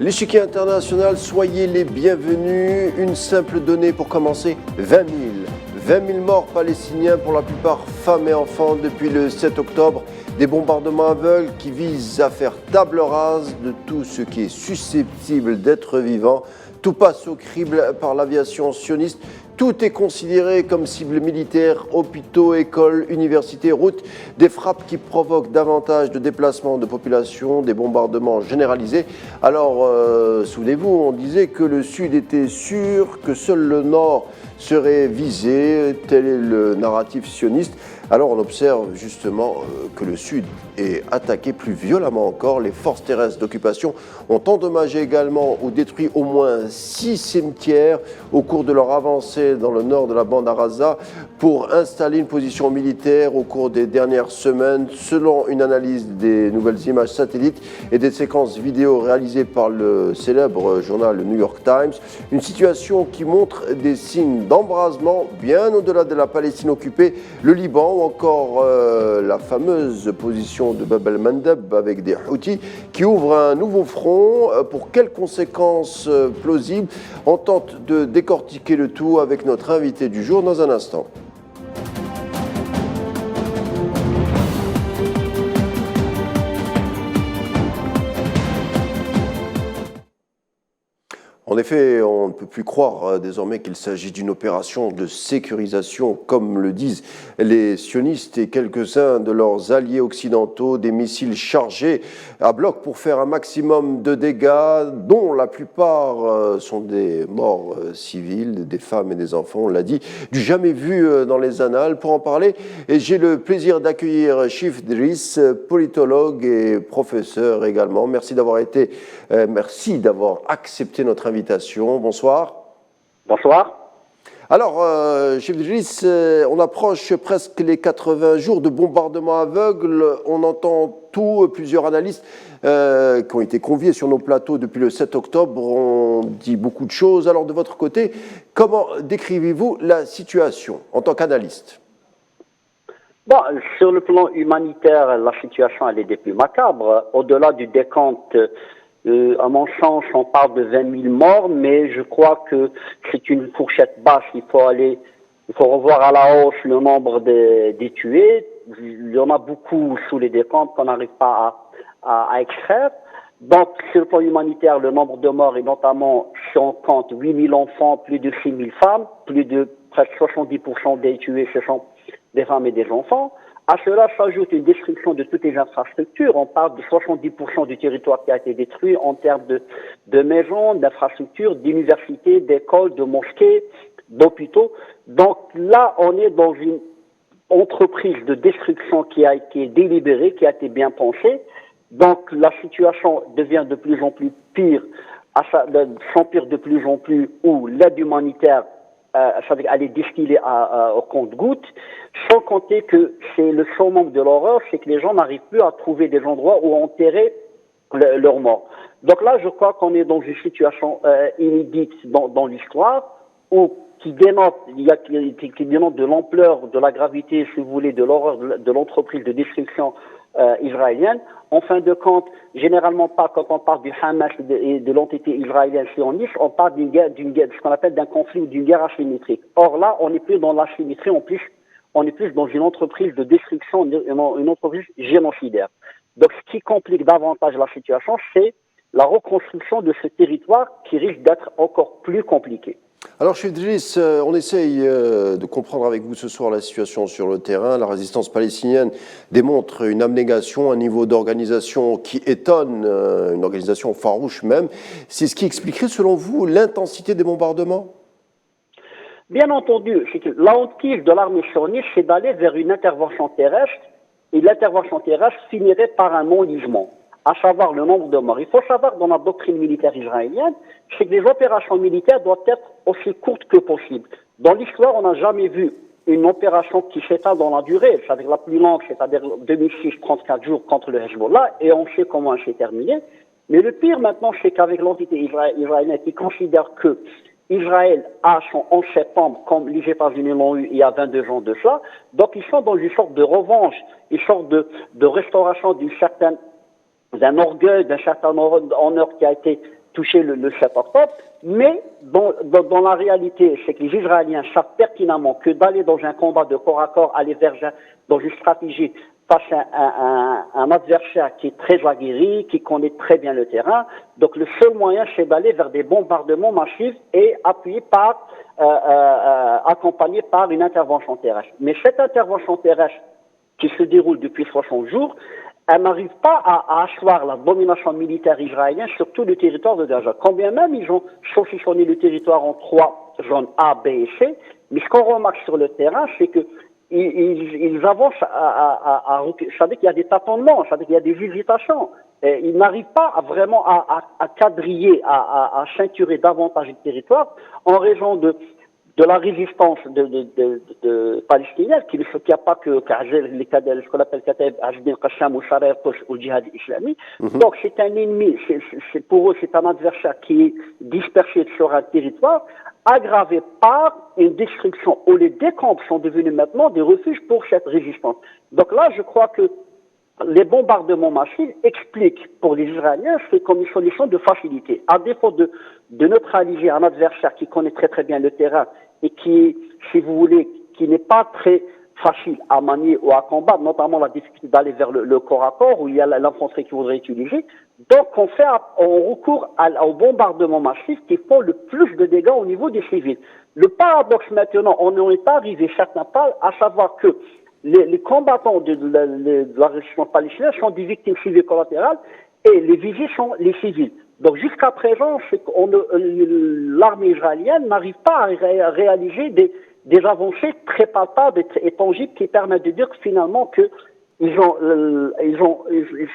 L'échiquier international, soyez les bienvenus. Une simple donnée pour commencer, 20 000. 20 000 morts palestiniens, pour la plupart femmes et enfants, depuis le 7 octobre. Des bombardements aveugles qui visent à faire table rase de tout ce qui est susceptible d'être vivant. Tout passe au crible par l'aviation sioniste. Tout est considéré comme cible militaire, hôpitaux, écoles, universités, routes, des frappes qui provoquent davantage de déplacements de population, des bombardements généralisés. Alors, souvenez-vous, on disait que le Sud était sûr, que seul le Nord serait visé, tel est le narratif sioniste. Alors on observe justement que le Sud est attaqué plus violemment encore. Les forces terrestres d'occupation ont endommagé également ou détruit au moins 6 cimetières au cours de leur avancée dans le nord de la bande à Gaza pour installer une position militaire au cours des dernières semaines. Selon une analyse des nouvelles images satellites et des séquences vidéo réalisées par le célèbre journal New York Times, une situation qui montre des signes d'embrasement bien au-delà de la Palestine occupée, le Liban ou encore la fameuse position de Bab el-Mandeb avec des Houthis qui ouvrent un nouveau front. Pour quelles conséquences plausibles? On tente de décortiquer le tout avec notre invité du jour dans un instant. En effet, on ne peut plus croire désormais qu'il s'agit d'une opération de sécurisation, comme le disent les sionistes et quelques-uns de leurs alliés occidentaux, des missiles chargés à bloc pour faire un maximum de dégâts, dont la plupart sont des morts civils, des femmes et des enfants, on l'a dit, du jamais vu dans les annales. Pour en parler, et j'ai le plaisir d'accueillir Chif Driss, politologue et professeur également. Merci d'avoir accepté notre invitation. Bonsoir. Bonsoir. Alors, Chef Driss, on approche presque les 80 jours de bombardements aveugles. On entend tout, plusieurs analystes qui ont été conviés sur nos plateaux depuis le 7 octobre ont dit beaucoup de choses. Alors, de votre côté, comment décrivez-vous la situation en tant qu'analyste? Bon, sur le plan humanitaire, la situation elle est des plus macabres. Au-delà du décompte, à mon sens, on parle de 20 000 morts, mais je crois que c'est une fourchette basse. Il faut revoir à la hausse le nombre des tués. Il y en a beaucoup sous les décomptes qu'on n'arrive pas à extraire. Donc, sur le plan humanitaire, le nombre de morts est notamment, si on compte 8 000 enfants, plus de 6 000 femmes, plus de presque 70% des tués, ce sont des femmes et des enfants. À cela s'ajoute une destruction de toutes les infrastructures. On parle de 70% du territoire qui a été détruit en termes de maisons, d'infrastructures, d'universités, d'écoles, de mosquées, d'hôpitaux. Donc là, on est dans une entreprise de destruction qui a été délibérée, qui a été bien pensée. Donc la situation devient de plus en plus pire, s'empire de plus en plus, où l'aide humanitaire elle est distillée au compte-gouttes, sans compter que c'est le summum de l'horreur, c'est que les gens n'arrivent plus à trouver des endroits où enterrer leurs morts. Donc là, je crois qu'on est dans une situation inédite dans l'histoire, qui dénote de l'ampleur, de la gravité, si vous voulez, de l'horreur de l'entreprise de destruction israélienne. En fin de compte, généralement pas quand on parle du Hamas et de l'entité israélienne sioniste, on parle d'une guerre, ce qu'on appelle d'un conflit ou d'une guerre asymétrique. Or là, on n'est plus dans l'asymétrie, on est plus dans une entreprise de destruction, une entreprise génocidaire. Donc ce qui complique davantage la situation, c'est la reconstruction de ce territoire qui risque d'être encore plus compliqué. Alors, Chef Driss, on essaye de comprendre avec vous ce soir la situation sur le terrain. La résistance palestinienne démontre une abnégation, un niveau d'organisation qui étonne, une organisation farouche même. C'est ce qui expliquerait, selon vous, l'intensité des bombardements? Bien entendu, c'est que la hantise de l'armée sioniste, c'est d'aller vers une intervention terrestre, et l'intervention terrestre finirait par un non-lisement, à savoir le nombre de morts. Il faut savoir, dans la doctrine militaire israélienne, c'est que les opérations militaires doivent être aussi courtes que possible. Dans l'histoire, on n'a jamais vu une opération qui s'étale dans la durée, c'est-à-dire la plus longue, c'est-à-dire 2006, 34 jours contre le Hezbollah, et on sait comment elle s'est terminée. Mais le pire maintenant, c'est qu'avec l'entité israélienne qui considère que Israël a son 11 septembre, comme les États-Unis l'ont eu il y a 22 ans de cela, donc ils sont dans une sorte de revanche, une sorte de restauration d'un orgueil, d'un certain honneur qui a été touché le 7 octobre, mais dans la réalité, c'est que les Israéliens savent pertinemment que d'aller dans un combat de corps à corps, aller dans une stratégie face à un adversaire qui est très aguerri, qui connaît très bien le terrain, donc le seul moyen, c'est d'aller vers des bombardements massifs et accompagnés par une intervention terrestre. Mais cette intervention terrestre qui se déroule depuis 60 jours, elle n'arrive pas à asseoir la domination militaire israélienne sur tout le territoire de Gaza. Quand bien même ils ont saucissonné le territoire en 3 zones A, B et C, mais ce qu'on remarque sur le terrain, c'est que ils avancent c'est-à-dire qu'il y a des tâtonnements, c'est-à-dire qu'il y a des hésitations. Et ils n'arrivent pas vraiment à quadriller, à ceinturer davantage le territoire en raison de la résistance palestinienne, qui ne soutient pas que ce qu'on appelle Kataib Azdin Qassam ou Sharia ou le djihad islamique. Donc c'est un ennemi, pour eux c'est un adversaire qui est dispersé sur un territoire, aggravé par une destruction où les décombres sont devenus maintenant des refuges pour cette résistance. Donc là, je crois que les bombardements massifs expliquent pour les Israéliens c'est comme une solution de facilité. À défaut de neutraliser un adversaire qui connaît très très bien le terrain et qui, si vous voulez, qui n'est pas très facile à manier ou à combattre, notamment la difficulté d'aller vers le corps à corps où il y a l'infanterie qu'il faudrait utiliser. Donc on recourt au bombardement massif qui font le plus de dégâts au niveau des civils. Le paradoxe maintenant, on en est arrivé certains pas, à savoir que les combattants de la résistance palestinienne sont des victimes civiles collatérales et les visés sont les civils. Donc jusqu'à présent, l'armée israélienne n'arrive pas à réaliser des avancées très palpables et tangibles qui permettent de dire que finalement ils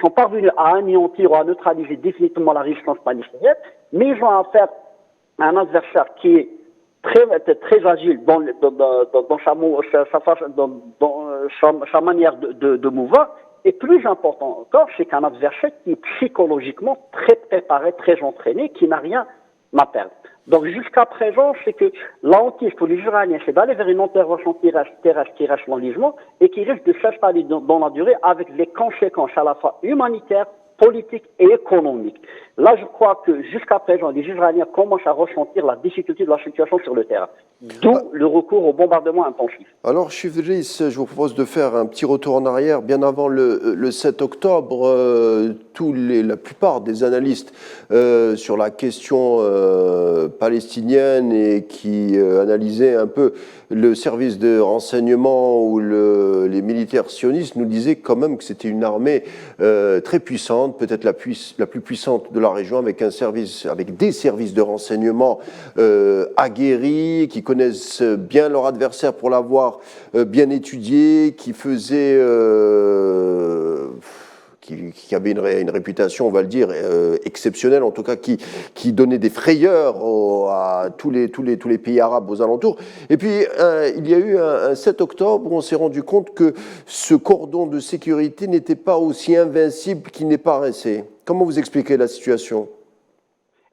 sont parvenus à anéantir ou à neutraliser définitivement la résistance palestinienne, mais ils ont affaire à un adversaire qui est très agile dans sa manière de mouvoir. Et plus important encore, c'est qu'un adversaire qui est psychologiquement très préparé, très entraîné, qui n'a rien à perdre. Donc jusqu'à présent, c'est que la hantise pour les Israéliens, c'est d'aller vers une intervention terrestre qui reste l'enlisement et qui risque de s'installer dans la durée avec des conséquences à la fois humanitaires, politiques et économiques. Là, je crois que jusqu'à présent, les Israéliens commencent à ressentir la difficulté de la situation sur le terrain. D'où le recours au bombardement intensif. Alors, Chef Driss, je vous propose de faire un petit retour en arrière. Bien avant le 7 octobre, la plupart des analystes sur la question palestinienne et qui analysaient un peu le service de renseignement ou les militaires sionistes nous disaient quand même que c'était une armée très puissante, peut-être la plus puissante de la région, avec des services de renseignement aguerris, qui connaissent bien leur adversaire pour l'avoir bien étudié, qui avait une réputation, on va le dire, exceptionnelle, en tout cas qui donnait des frayeurs à tous les pays arabes aux alentours. Et puis, il y a eu un 7 octobre où on s'est rendu compte que ce cordon de sécurité n'était pas aussi invincible qu'il n'est paraissait. Comment vous expliquez la situation ?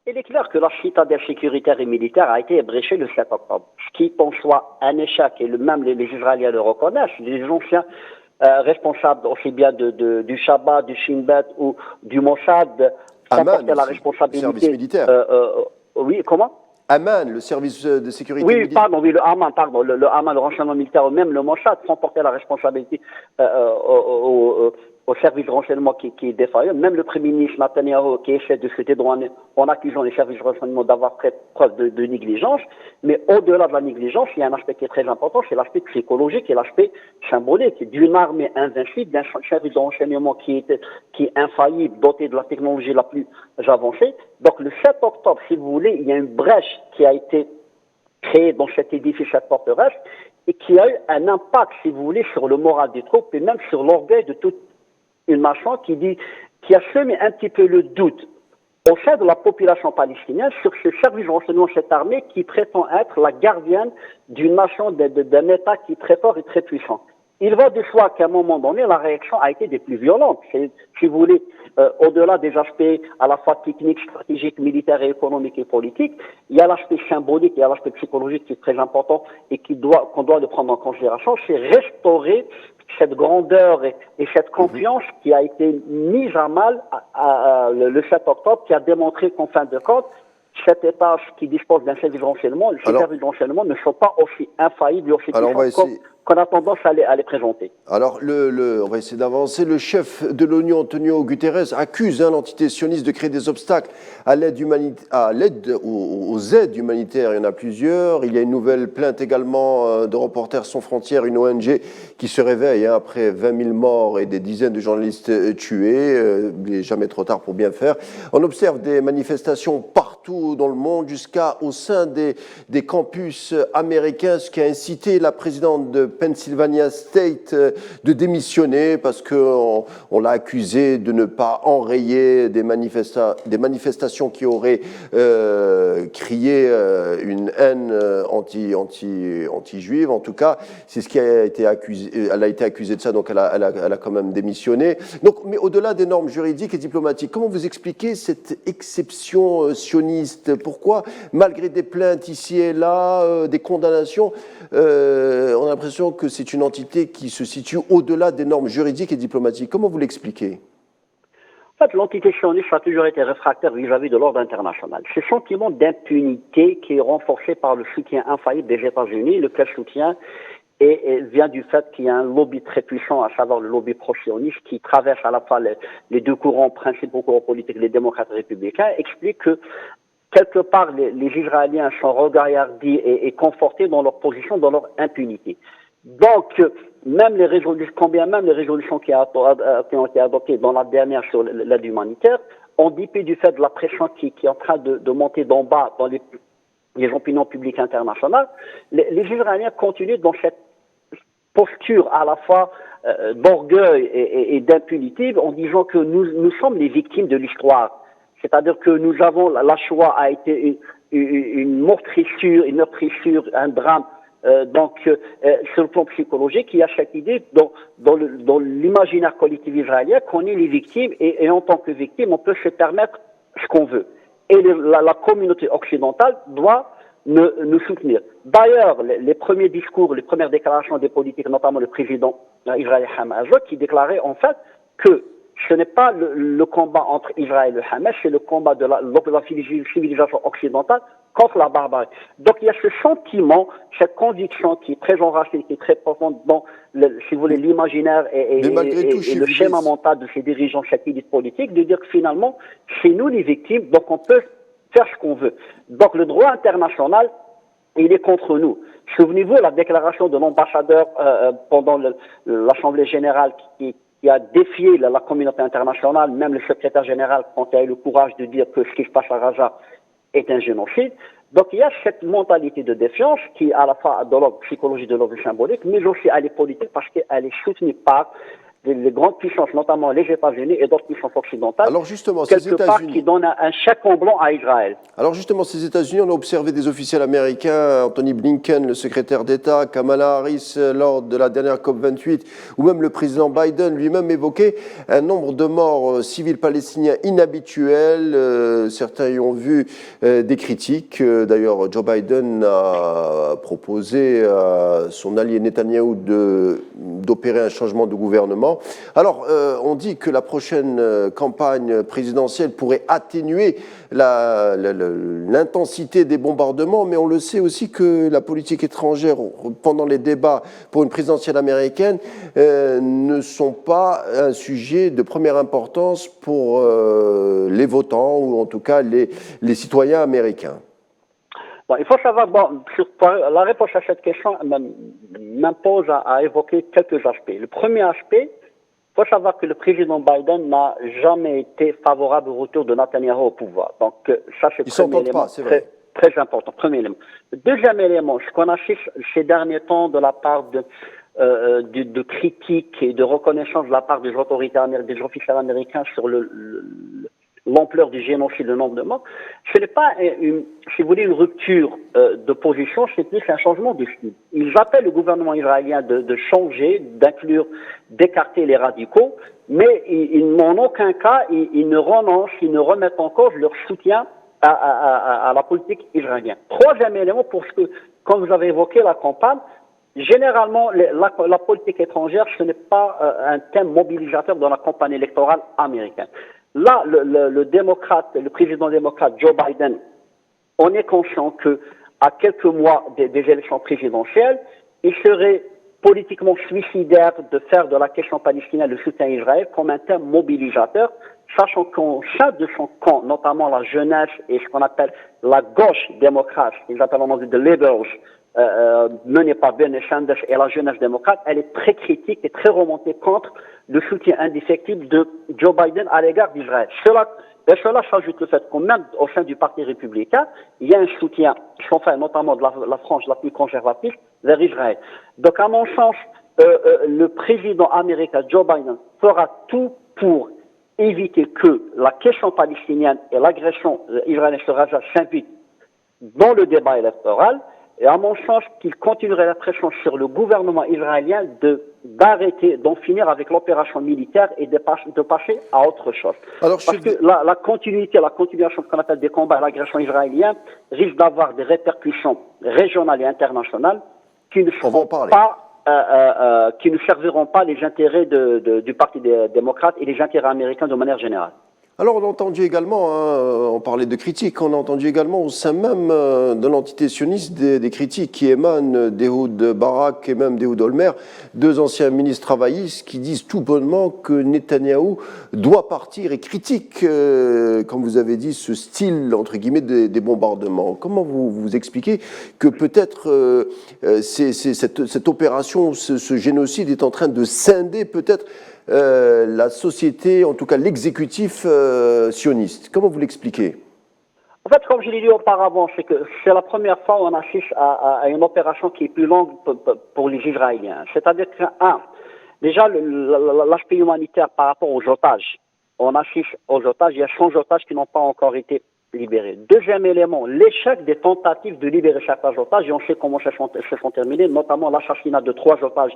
Il est clair que la citadelle sécuritaire et militaire a été ébréchée le 7 octobre. Ce qui est en soi un échec, et même les Israéliens le reconnaissent, les anciens responsables aussi bien du Shabbat, du Shin Bet ou du Mossad sont portés la responsabilité. Service militaire. Oui, comment ? Aman, le service de sécurité militaire. militaire. Le Haman, le Haman, le renseignement militaire, ou même le Mossad sont portés la responsabilité au service de renseignement qui est défaillant. Même le Premier ministre Netanyahu qui essaie de se dédouaner en accusant les services de renseignement d'avoir fait preuve de négligence. Mais au-delà de la négligence, il y a un aspect qui est très important, c'est l'aspect psychologique et l'aspect symbolique d'une armée invincible, d'un service de renseignement qui est infaillible, doté de la technologie la plus avancée. Donc le 7 octobre, si vous voulez, il y a une brèche qui a été créée dans cet édifice, cette forteresse, et qui a eu un impact, si vous voulez, sur le moral des troupes et même sur l'orgueil de toute une nation qui a semé un petit peu le doute au sein de la population palestinienne sur ce service de renseignement, cette armée qui prétend être la gardienne d'une nation, d'un État qui est très fort et très puissant. il va de soi qu'à un moment donné, la réaction a été des plus violentes. Si vous voulez, au-delà des aspects à la fois techniques, stratégiques, militaires et économiques et politiques, il y a l'aspect symbolique, il y a l'aspect psychologique qui est très important et qu'on doit le prendre en considération, c'est restaurer cette grandeur et cette confiance qui a été mise à mal le 7 octobre, qui a démontré qu'en fin de compte, cet État qui dispose d'un service de renseignement, les services de renseignement ne sont pas aussi infaillibles, aussi puissants qu'on a tendance à les présenter. Alors, on va essayer d'avancer. Le chef de l'ONU, Antonio Guterres, accuse l'entité sioniste de créer des obstacles à l'aide aux aides humanitaires. Il y en a plusieurs. Il y a une nouvelle plainte également de Reporters sans frontières, une ONG qui se réveille après 20 000 morts et des dizaines de journalistes tués. Il n'est jamais trop tard pour bien faire. On observe des manifestations partout dans le monde, jusqu'au sein des campus américains, ce qui a incité la présidente de Pennsylvania State de démissionner parce qu'on l'a accusé de ne pas enrayer des manifestations qui auraient crié une haine anti-juive. En tout cas, c'est ce qui a été accusé. Elle a été accusée de ça, donc elle a quand même démissionné. Donc, mais au-delà des normes juridiques et diplomatiques, comment vous expliquez cette exception sioniste? Pourquoi, malgré des plaintes ici et là, des condamnations, on a l'impression que c'est une entité qui se situe au-delà des normes juridiques et diplomatiques? Comment vous l'expliquez? En fait, l'entité sioniste a toujours été réfractaire vis-à-vis de l'ordre international. Ce sentiment d'impunité qui est renforcé par le soutien infaillible des États-Unis, lequel soutien vient du fait qu'il y a un lobby très puissant, à savoir le lobby pro-sioniste, qui traverse à la fois les deux principaux courants politiques, les démocrates et les républicains, explique que quelque part, les Israéliens sont regardés et confortés dans leur position, dans leur impunité. Donc, même les résolutions qui ont été adoptées dans la dernière sur l'aide humanitaire, en dépit du fait de la pression qui est en train de monter d'en bas dans les opinions publiques internationales, les Israéliens continuent dans cette posture à la fois d'orgueil et d'impunité en disant que nous sommes les victimes de l'histoire. C'est-à-dire que la Shoah a été une meurtrissure, un drame. Sur le plan psychologique, il y a cette idée dans l'imaginaire collectif israélien qu'on est les victimes et en tant que victime, on peut se permettre ce qu'on veut. Et la communauté occidentale doit nous soutenir. D'ailleurs, les premiers discours, les premières déclarations des politiques, notamment le président israélien Hamas, qui déclarait en fait que ce n'est pas le combat entre Israël et le Hamas, c'est le combat de la civilisation occidentale contre la barbarie. Donc il y a ce sentiment, cette conviction qui est très enracinée, qui est très profonde dans, si vous voulez, l'imaginaire et le schéma mental de ces dirigeants, cette élite politique, de dire que finalement, c'est nous les victimes, donc on peut faire ce qu'on veut. Donc le droit international, il est contre nous. Souvenez-vous la déclaration de l'ambassadeur pendant l'Assemblée générale qui a défié la communauté internationale, même le secrétaire général, quand il a eu le courage de dire que ce qui se passe à Gaza est un génocide. Donc il y a cette mentalité de défiance qui est à la fois de l'ordre psychologique, de l'ordre symbolique, mais aussi elle est politique parce qu'elle est soutenue par les grandes puissances, notamment les États-Unis et d'autres puissances occidentales, alors justement, ces États-Unis qui donnent un chèque en blanc à Israël. Alors justement, ces États-Unis, on a observé des officiels américains, Anthony Blinken, le secrétaire d'État, Kamala Harris lors de la dernière COP28, ou même le président Biden lui-même évoquait un nombre de morts civils palestiniens inhabituel. Certains y ont vu des critiques. D'ailleurs, Joe Biden a proposé à son allié Netanyahou d'opérer un changement de gouvernement. Alors, on dit que la prochaine campagne présidentielle pourrait atténuer l'intensité des bombardements, mais on le sait aussi que la politique étrangère, pendant les débats pour une présidentielle américaine, ne sont pas un sujet de première importance pour les votants, ou en tout cas les citoyens américains. Bon, il faut savoir, la réponse à cette question m'impose à évoquer quelques aspects. Le premier aspect, il faut savoir que le président Biden n'a jamais été favorable au retour de Netanyahou au pouvoir. Donc, ça, c'est le premier élément très important. Premier élément. Le deuxième élément, ce qu'on a ces derniers temps de la part de critiques et de reconnaissance de la part des autorités des officiels américains sur l'ampleur du génocide, le nombre de morts, ce n'est pas, si vous voulez, une rupture de position, c'est plus un changement de style. Ils appellent le gouvernement israélien de changer, d'inclure, d'écarter les radicaux, mais ils n'en aucun cas, ils ne renoncent, ils ne remettent en cause leur soutien à la politique israélienne. Troisième élément, pour ce que, comme vous avez évoqué la campagne, généralement, la politique étrangère, ce n'est pas un thème mobilisateur dans la campagne électorale américaine. Là, le président démocrate Joe Biden, on est conscient que à quelques mois des élections présidentielles, il serait politiquement suicidaire de faire de la question palestinienne le soutien à Israël comme un thème mobilisateur, sachant qu'au sein de son camp, notamment la jeunesse et ce qu'on appelle la gauche démocrate, ils appellent en anglais the liberals, menée par Bernie Sanders et la jeunesse démocrate, elle est très critique et très remontée contre le soutien indéfectible de Joe Biden à l'égard d'Israël. Cela s'ajoute le fait qu'au même au sein du Parti républicain, il y a un soutien, notamment de la frange la plus conservatrice, vers Israël. Donc, à mon sens, le président américain Joe Biden fera tout pour éviter que la question palestinienne et l'agression israélienne sur Gaza s'invitent dans le débat électoral. Et à mon sens, qu'il continuerait la pression sur le gouvernement israélien d'arrêter, d'en finir avec l'opération militaire et de passer à autre chose. Alors, parce que la continuation de ce qu'on appelle des combats à l'agression israélienne risque d'avoir des répercussions régionales et internationales qui ne serviront pas les intérêts du Parti démocrate et les intérêts américains de manière générale. Alors, on a entendu également, on parlait de critiques, on a entendu également au sein même de l'entité sioniste des critiques qui émanent d'Ehud Barak et même d'Ehud Olmert, deux anciens ministres travaillistes qui disent tout bonnement que Netanyahou doit partir et critiquent, comme vous avez dit, ce style, entre guillemets, des bombardements. Comment vous expliquez que peut-être cette opération, ce génocide est en train de scinder peut-être la société, en tout cas l'exécutif sioniste. Comment vous l'expliquez? En fait, comme je l'ai dit auparavant, c'est que c'est la première fois où on assiste à une opération qui est plus longue pour les Israéliens. C'est-à-dire que, déjà, l'aspect humanitaire par rapport aux otages. On assiste aux otages, il y a 100 otages qui n'ont pas encore été libérés. Deuxième élément, l'échec des tentatives de libérer certains otages, et on sait comment se sont terminés, notamment l'assassinat de 3 otages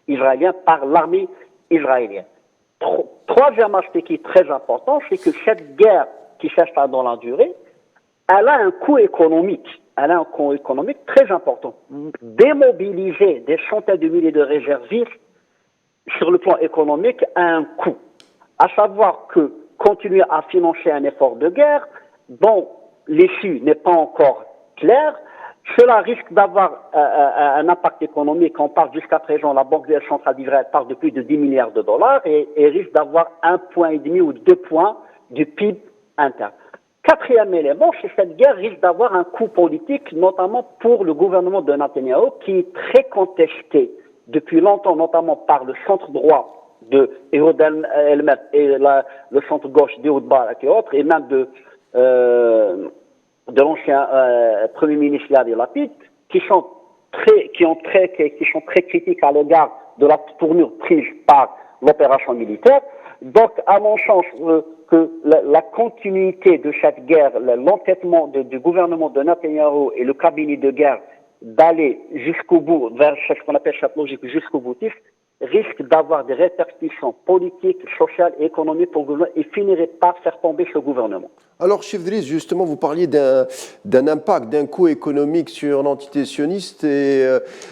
israéliens par l'armée israélienne. Troisième aspect qui est très important, c'est que cette guerre qui s'installe dans la durée, elle a un coût économique. Elle a un coût économique très important. Démobiliser des centaines de milliers de réservistes sur le plan économique a un coût. À savoir que continuer à financer un effort de guerre dont l'issue n'est pas encore claire, cela risque d'avoir un impact économique. On parle jusqu'à présent, la Banque centrale d'Israël parle de plus de 10 milliards de dollars et risque d'avoir 1,5 point ou 2 points du PIB interne. Quatrième élément, c'est que cette guerre risque d'avoir un coût politique, notamment pour le gouvernement de Netanyahou, qui est très contesté depuis longtemps, notamment par le centre droit de Ehud Olmert et le centre gauche d'Ehud Barak et autres, et même de l'ancien Premier ministre Yair Lapid, qui sont très critiques à l'égard de la tournure prise par l'opération militaire. Donc, à mon sens, que la continuité de cette guerre, l'entêtement du gouvernement de Netanyahou et le cabinet de guerre d'aller jusqu'au bout, vers ce qu'on appelle cette logique jusqu'au boutiste, risque d'avoir des répercussions politiques, sociales et économiques pour le gouvernement et finirait par faire tomber ce gouvernement. Alors, Chef Driss, justement, vous parliez d'un impact, d'un coût économique sur l'entité sioniste et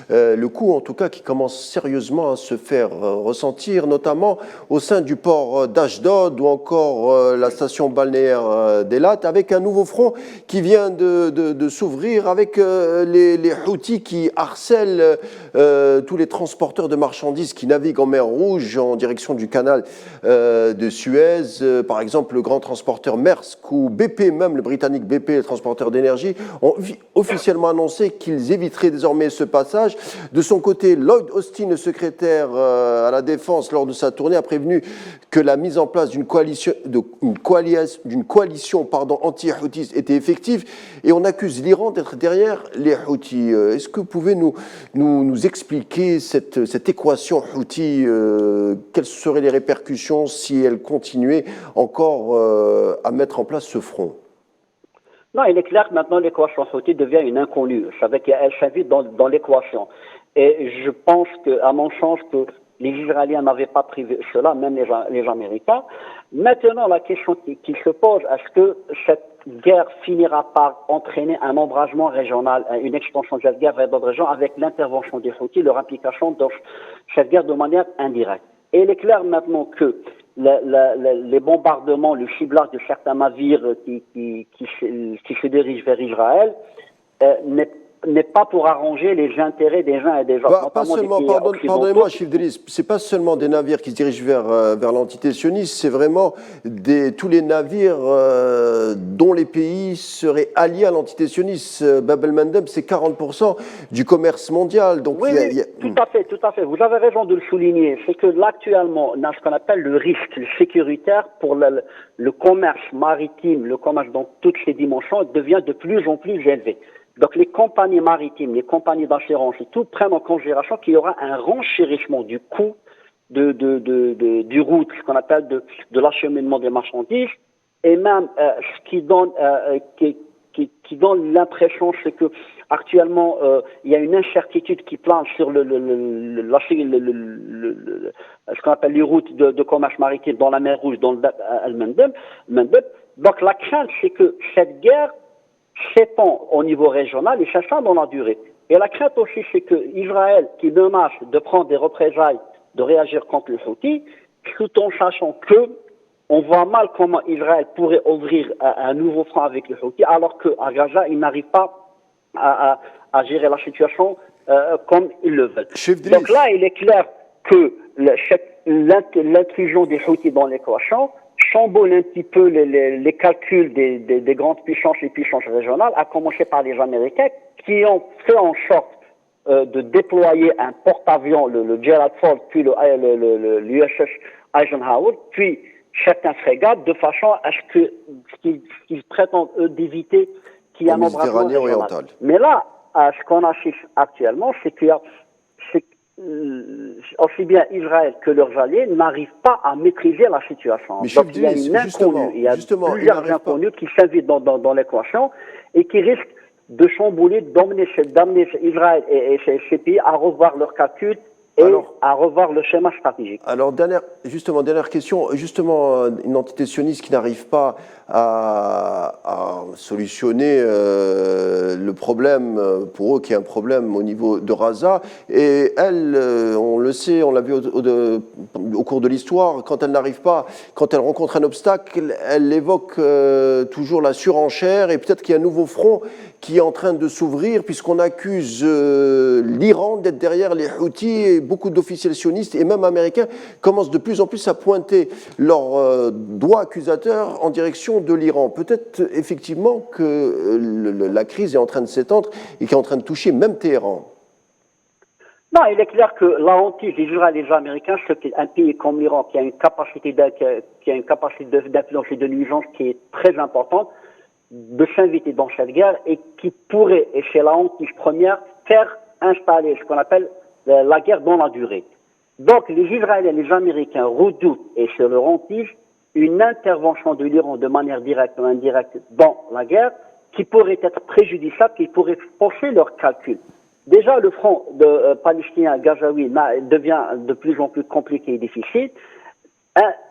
le coût, en tout cas, qui commence sérieusement à se faire ressentir, notamment au sein du port d'Ashdod ou encore la station balnéaire d'Elat, avec un nouveau front qui vient de s'ouvrir avec les Houthis qui harcèlent tous les transporteurs de marchandises qui naviguent en mer Rouge en direction du canal de Suez, par exemple le grand transporteur Maersk ou où BP, même le britannique BP, le transporteur d'énergie, ont officiellement annoncé qu'ils éviteraient désormais ce passage. De son côté, Lloyd Austin, le secrétaire à la Défense, lors de sa tournée, a prévenu que la mise en place d'une coalition, anti-Houthis était effective, et on accuse l'Iran d'être derrière les Houthis. Est-ce que vous pouvez nous expliquer cette équation Houthi, quelles seraient les répercussions si elle continuait encore à mettre en place ce front? Non, il est clair que maintenant l'équation Houthi devient une inconnue. Je savais qu'elle s'invite dans l'équation. Et je pense que, à mon sens, que les Israéliens n'avaient pas prévu cela, même les Américains. Maintenant, la question qui se pose, est-ce que cette guerre finira par entraîner un embrasement régional, une extension de cette guerre vers d'autres régions avec l'intervention des Houthis, leur implication dans cette guerre de manière indirecte? Et il est clair maintenant que les bombardements, le ciblage de certains navires qui se dirigent vers Israël n'est pas pour arranger les intérêts des uns et des autres. Pas seulement, pardonnez-moi, Chef Driss, c'est pas seulement des navires qui se dirigent vers l'entité sioniste, c'est vraiment tous les navires dont les pays seraient alliés à l'entité sioniste. Bab el-Mandeb, c'est 40% du commerce mondial. Donc oui, tout à fait. Vous avez raison de le souligner. C'est que là, actuellement, on a ce qu'on appelle le risque sécuritaire pour le commerce maritime, le commerce dans toutes ses dimensions devient de plus en plus élevé. Donc les compagnies maritimes, les compagnies d'assurance et tout prennent en considération qu'il y aura un renchérissement du coût du route, ce qu'on appelle de l'acheminement des marchandises, et même ce qui donne l'impression, c'est que actuellement il y a une incertitude qui plane sur ce qu'on appelle les routes de commerce maritime dans la mer Rouge, dans le Al-Mandeb. Donc la crainte, c'est que cette guerre s'étend au niveau régional et s'étend dans la durée. Et la crainte aussi, c'est que Israël, qui menace de prendre des représailles, de réagir contre les Houthis, tout en sachant que on voit mal comment Israël pourrait ouvrir un nouveau front avec les Houthis, alors qu'à Gaza, ils n'arrivent pas à gérer la situation comme ils le veulent. Donc là, il est clair que l'intrusion des Houthis dans l'équation chamboule un petit peu les calculs des grandes puissances, les puissances régionales, à commencer par les Américains, qui ont fait en sorte de déployer un porte-avions, le Gerald Ford, puis l'USS Eisenhower, puis certains frégates, de façon à ce qu'ils prétendent, eux, d'éviter qu'il y ait un embrasement régional. Mais là, ce qu'on assiste actuellement, c'est qu'il y a aussi bien Israël que leurs alliés n'arrivent pas à maîtriser la situation. Mais donc il y a une inconnue, il y a plusieurs inconnus qui s'invitent dans l'équation et qui risquent de chambouler, d'amener Israël et ces pays à revoir leurs calculs et à revoir le schéma stratégique. Alors, dernière question. Justement, une entité sioniste qui n'arrive pas à solutionner le problème, pour eux, qui est un problème au niveau de Gaza. Et elle, on le sait, on l'a vu au cours de l'histoire, quand elle n'arrive pas, quand elle rencontre un obstacle, elle évoque toujours la surenchère, et peut-être qu'il y a un nouveau front qui est en train de s'ouvrir, puisqu'on accuse l'Iran d'être derrière les Houthis, et beaucoup d'officiels sionistes et même américains commencent de plus en plus à pointer leurs doigts accusateurs en direction de l'Iran. Peut-être effectivement que la crise est en train de s'étendre et qui est en train de toucher même Téhéran. Non, il est clair que la hantise des Israéliens et des Américains, c'est un pays comme l'Iran qui a une capacité d'influence et de nuisance qui est très importante, de s'inviter dans cette guerre et qui pourrait, et c'est la hantise première, faire installer ce qu'on appelle la guerre dans la durée. Donc les Israéliens et les Américains redoutent, et c'est leur hantise, une intervention de l'Iran de manière directe ou indirecte dans la guerre qui pourrait être préjudiciable, qui pourrait forcer leurs calculs. Déjà, le front palestinien gazaoui devient de plus en plus compliqué et difficile.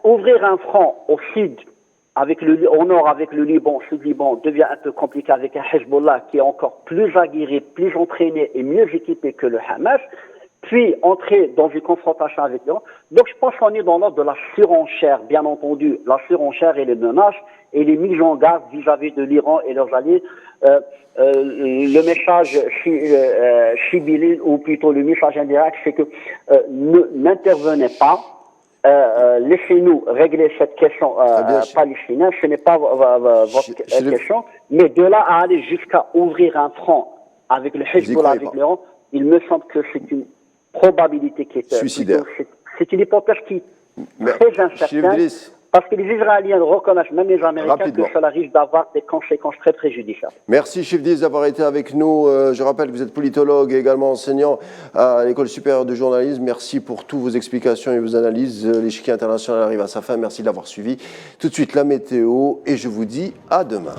Ouvrir un front au sud, au nord avec le Liban, au sud-Liban, devient un peu compliqué avec un Hezbollah qui est encore plus aguerri, plus entraîné et mieux équipé que le Hamas. Puis entrer dans une confrontation avec l'Iran. Donc je pense qu'on est dans l'ordre de la surenchère, bien entendu, la surenchère et les menaces et les mises en garde vis-à-vis de l'Iran et leurs alliés. Le message sibyllin, ou plutôt le message indirect, c'est que n'intervenez pas, laissez-nous régler cette question palestinienne, ce n'est pas votre question, mais de là à aller jusqu'à ouvrir un front avec le Hezbollah, avec l'Iran, il me semble que c'est une probabilité qui est suicidaire. C'est une hypothèse qui est très incertaine, parce que les Israéliens reconnaissent, même les Américains, que cela risque d'avoir des conséquences très préjudiciables. Merci Chifdis d'avoir été avec nous. Je rappelle que vous êtes politologue et également enseignant à l'École supérieure de journalisme. Merci pour toutes vos explications et vos analyses. L'échiquier international arrive à sa fin. Merci de l'avoir suivi. Tout de suite la météo et je vous dis à demain.